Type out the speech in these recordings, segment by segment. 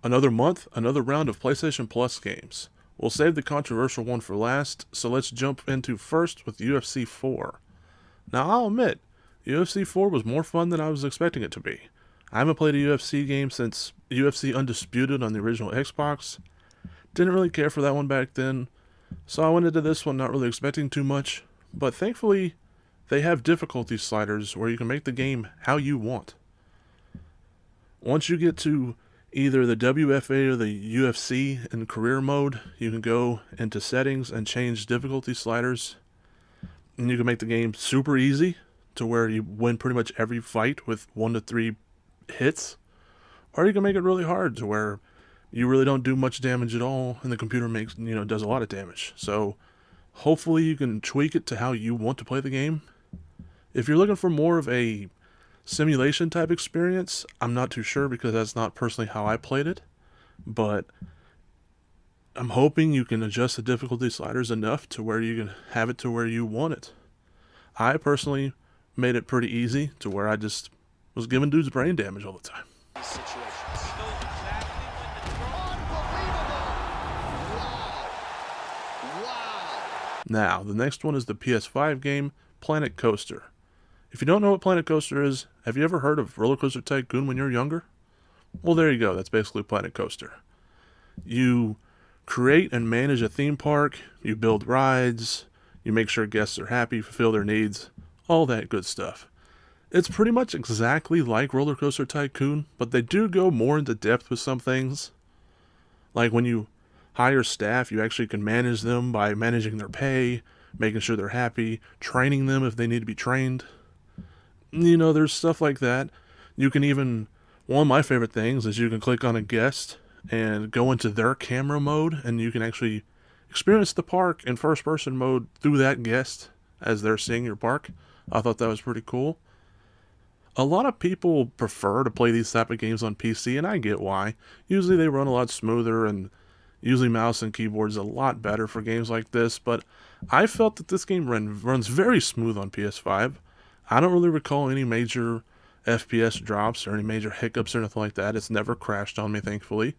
Another month, another round of PlayStation Plus games. We'll save the controversial one for last, so let's jump into first with UFC 4. Now, I'll admit, UFC 4 was more fun than I was expecting it to be. I haven't played a UFC game since UFC Undisputed on the original Xbox. Didn't really care for that one back then, so I went into this one not really expecting too much, but thankfully, they have difficulty sliders where you can make the game how you want. Once you get to either the WFA or the UFC in career mode, you can go into settings and change difficulty sliders, and you can make the game super easy to where you win pretty much every fight with 1 to 3 hits, or you can make it really hard to where you really don't do much damage at all and the computer does a lot of damage. So hopefully you can tweak it to how you want to play the game. If you're looking for more of a simulation type experience, I'm not too sure because that's not personally how I played it, but I'm hoping you can adjust the difficulty sliders enough to where you can have it to where you want it. I personally made it pretty easy to where I just was giving dudes brain damage all the time. Now, the next one is the PS5 game, Planet Coaster. If you don't know what Planet Coaster is, have you ever heard of Roller Coaster Tycoon when you were younger? Well, there you go. That's basically Planet Coaster. You create and manage a theme park, you build rides, you make sure guests are happy, fulfill their needs, all that good stuff. It's pretty much exactly like Roller Coaster Tycoon, but they do go more into depth with some things. Like when you hire staff, you actually can manage them by managing their pay, making sure they're happy, training them if they need to be trained. There's stuff like that. You can even, one of my favorite things is you can click on a guest and go into their camera mode, and you can actually experience the park in first person mode through that guest as they're seeing your park. I thought that was pretty cool. A lot of people prefer to play these type of games on PC, and I get why. Usually they run a lot smoother, and usually mouse and keyboard is a lot better for games like this, but I felt that this game runs very smooth on PS5. I don't really recall any major FPS drops or any major hiccups or anything like that. It's never crashed on me, thankfully.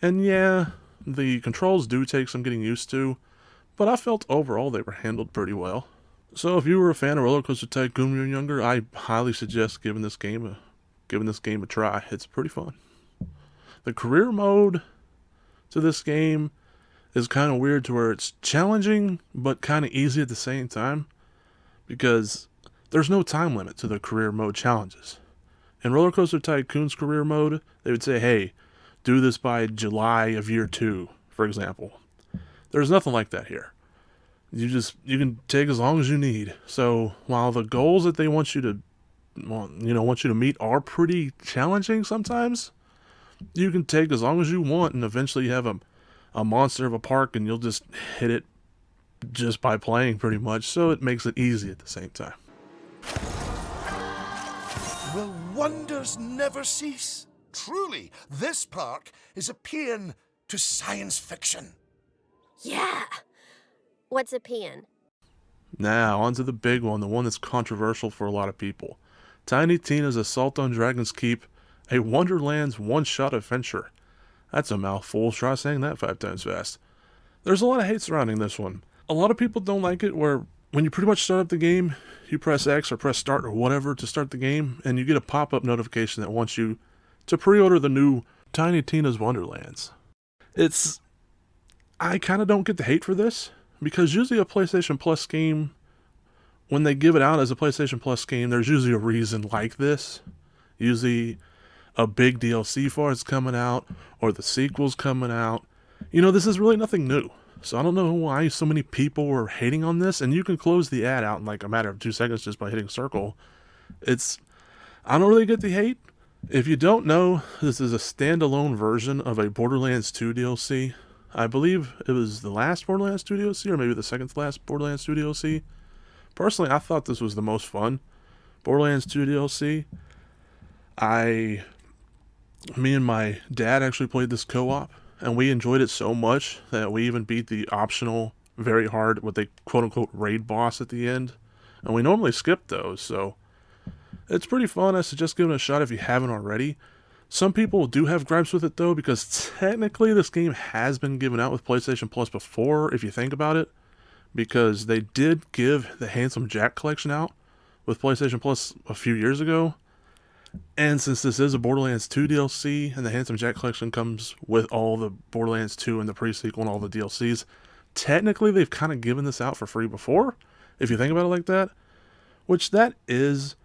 And yeah, the controls do take some getting used to, but I felt overall they were handled pretty well. So if you were a fan of Roller Coaster Tycoon when you were younger, I highly suggest giving this game a try. It's pretty fun. The career mode to this game is kind of weird to where it's challenging but kind of easy at the same time, because there's no time limit to the career mode challenges. In Roller Coaster Tycoon's career mode, they would say, hey, do this by July of year 2, for example. There's nothing like that here. You can take as long as you need. So while the goals that they want you to meet are pretty challenging sometimes, you can take as long as you want, and eventually you have a monster of a park and you'll just hit it just by playing pretty much. So it makes it easy at the same time. Will wonders never cease? Truly, this park is a paean to science fiction. Yeah. What's a paean? Now, on to the big one, the one that's controversial for a lot of people. Tiny Tina's Assault on Dragon's Keep, a Wonderland's one-shot adventure. That's a mouthful. Try saying that 5 times fast. There's a lot of hate surrounding this one. A lot of people don't like it where when you pretty much start up the game, you press X or press start or whatever to start the game, and you get a pop-up notification that wants you to pre-order the new Tiny Tina's Wonderlands. I kind of don't get the hate for this, because usually a PlayStation Plus game, when they give it out as a PlayStation Plus game, there's usually a reason like this. Usually a big DLC for it's coming out, or the sequel's coming out. This is really nothing new. So I don't know why so many people were hating on this, and you can close the ad out in like a matter of 2 seconds just by hitting circle. I don't really get the hate. If you don't know, this is a standalone version of a Borderlands 2 DLC. I believe it was the last Borderlands 2 DLC, or maybe the second to last Borderlands 2 DLC. Personally, I thought this was the most fun Borderlands 2 DLC. Me and my dad actually played this co-op, and we enjoyed it so much that we even beat the optional, very hard, what they quote-unquote raid boss at the end. And we normally skip those, so it's pretty fun. I suggest giving it a shot if you haven't already. Some people do have gripes with it though, because technically this game has been given out with PlayStation Plus before, if you think about it, because they did give the Handsome Jack collection out with PlayStation Plus a few years ago. And since this is a Borderlands 2 DLC, and the Handsome Jack collection comes with all the Borderlands 2 and the pre-sequel and all the DLCs, technically they've kind of given this out for free before, if you think about it like that. Which that is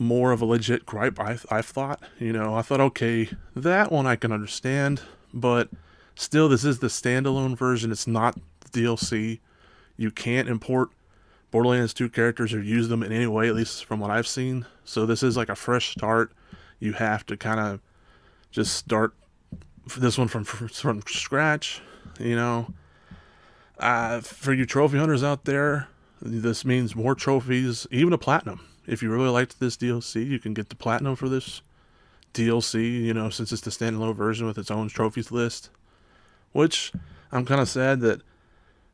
more of a legit gripe, I thought. You know, I thought, okay, that one I can understand, but still, this is the standalone version. It's not the DLC. You can't import Borderlands 2 characters or use them in any way, at least from what I've seen. So this is like a fresh start. You have to kind of just start this one from scratch, you know. For you trophy hunters out there, this means more trophies, even a platinum. If you really liked this DLC, you can get the platinum for this DLC, you know, since it's the standalone version with its own trophies list. Which, I'm kind of sad that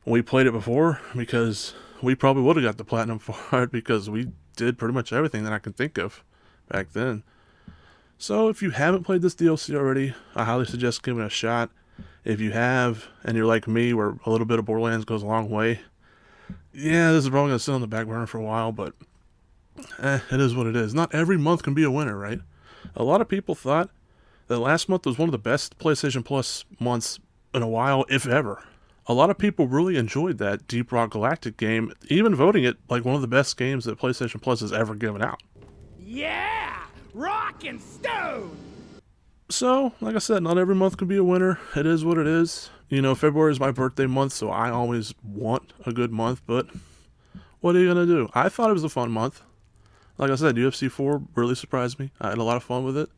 we played it before, because we probably would have got the platinum for it, because we did pretty much everything that I can think of back then. So if you haven't played this DLC already, I highly suggest giving it a shot. If you have, and you're like me, where a little bit of Borderlands goes a long way, yeah, this is probably going to sit on the back burner for a while, but it is what it is. Not every month can be a winner, right? A lot of people thought that last month was one of the best PlayStation Plus months in a while, if ever. A lot of people really enjoyed that Deep Rock Galactic game, even voting it like one of the best games that PlayStation Plus has ever given out. Yeah! Rock and stone! So, like I said, not every month can be a winner. It is what it is. You know, February is my birthday month, so I always want a good month, but what are you going to do? I thought it was a fun month. Like I said, UFC 4 really surprised me. I had a lot of fun with it.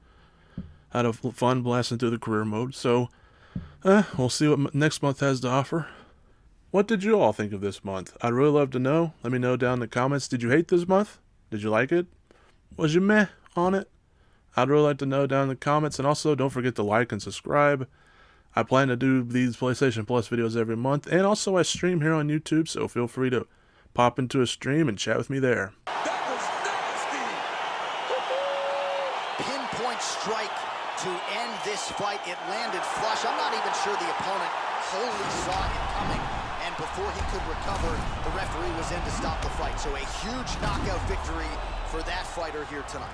I had a fun blasting through the career mode, so we'll see what next month has to offer. What did you all think of this month? I'd really love to know. Let me know down in the comments. Did you hate this month? Did you like it? Was you meh on it? I'd really like to know down in the comments. And also, don't forget to like and subscribe. I plan to do these PlayStation Plus videos every month. And also, I stream here on YouTube, so feel free to pop into a stream and chat with me there. That was nasty! Pinpoint strike to end this fight. It landed flush. I'm not even sure the opponent wholly saw it coming. And before he could recover, the referee was in to stop the fight. So a huge knockout victory for that fighter here tonight.